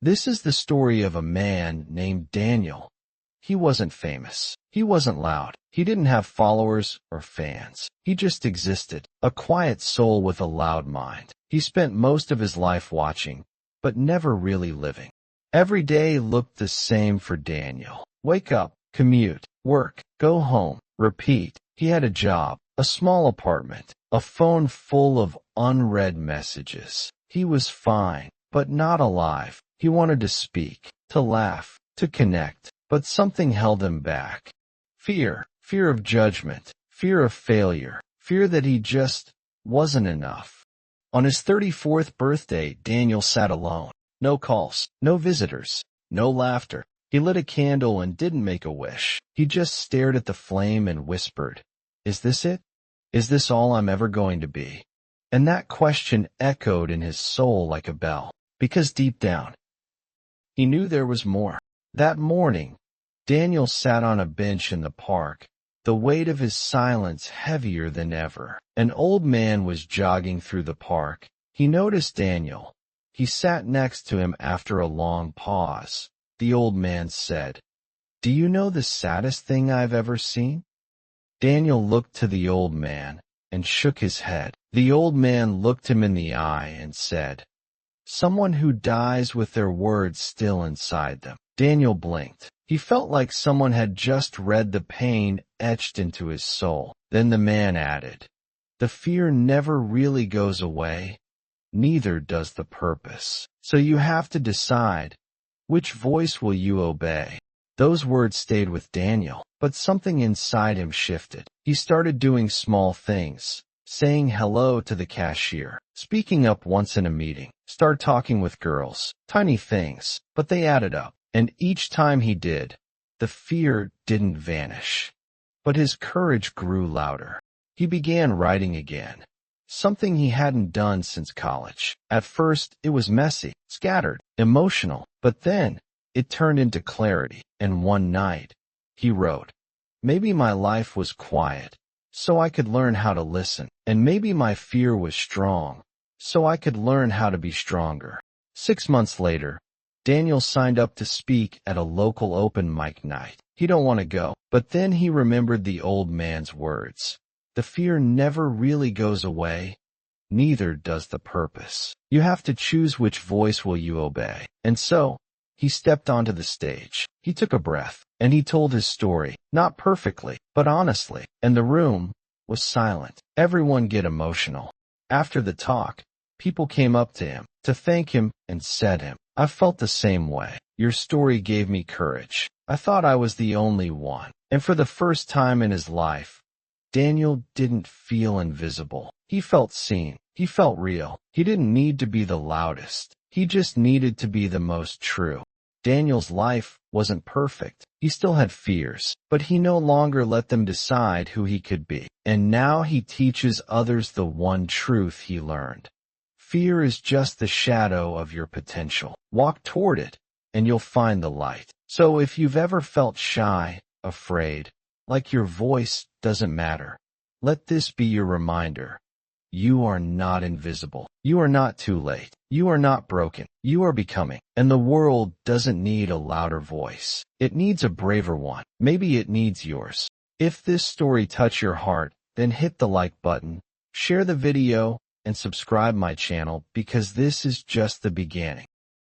This is the story of a man named Daniel. He wasn't famous. He wasn't loud. He didn't have followers or fans. He just existed, a quiet soul with a loud mind. He spent most of his life watching, but never really living. Every day looked the same for Daniel. Wake up, commute, work, go home, repeat. He had a job, a small apartment, a phone full of unread messages. He was fine, but not alive. He wanted to speak, to laugh, to connect, but something held him back. Fear of judgment, fear of failure, fear that he just wasn't enough. On his 34th birthday, Daniel sat alone. No calls, no visitors, no laughter. He lit a candle and didn't make a wish. He just stared at the flame and whispered, "Is this it? Is this all I'm ever going to be?" And that question echoed in his soul like a bell, because deep down, he knew there was more. That morning, Daniel sat on a bench in the park, the weight of his silence heavier than ever. An old man was jogging through the park. He noticed Daniel. He sat next to him after a long pause. The old man said, "Do you know the saddest thing I've ever seen?" Daniel looked to the old man and shook his head. The old man looked him in the eye and said, "Someone who dies with their words still inside them." Daniel blinked. He felt like someone had just read the pain etched into his soul. Then the man added, "The fear never really goes away, neither does the purpose. So you have to decide, which voice will you obey?" Those words stayed with Daniel, but something inside him shifted. He started doing small things, saying hello to the cashier, speaking up once in a meeting, start talking with girls. Tiny things, but they added up. And each time he did, the fear didn't vanish, but his courage grew louder. He began writing again, something he hadn't done since college. At first, it was messy, scattered, emotional, but then it turned into clarity. And one night, he wrote, "Maybe my life was quiet, so I could learn how to listen. And maybe my fear was strong, so I could learn how to be stronger." 6 months later, Daniel signed up to speak at a local open mic night. He didn't want to go, but then he remembered the old man's words. The fear never really goes away, neither does the purpose. You have to choose which voice will you obey. And so, he stepped onto the stage. He took a breath, and he told his story, not perfectly, but honestly. And the room was silent. Everyone get emotional. After the talk, people came up to him to thank him and said, "I felt the same way. Your story gave me courage. I thought I was the only one." And for the first time in his life, Daniel didn't feel invisible. He felt seen. He felt real. He didn't need to be the loudest. He just needed to be the most true. Daniel's life wasn't perfect. He still had fears, but he no longer let them decide who he could be. And now he teaches others the one truth he learned. Fear is just the shadow of your potential. Walk toward it, and you'll find the light. So if you've ever felt shy, afraid, like your voice doesn't matter, let this be your reminder. You are not invisible. You are not too late. You are not broken. You are becoming. And the world doesn't need a louder voice. It needs a braver one. Maybe it needs yours. If this story touched your heart, then hit the like button, share the video, and subscribe my channel, because this is just the beginning.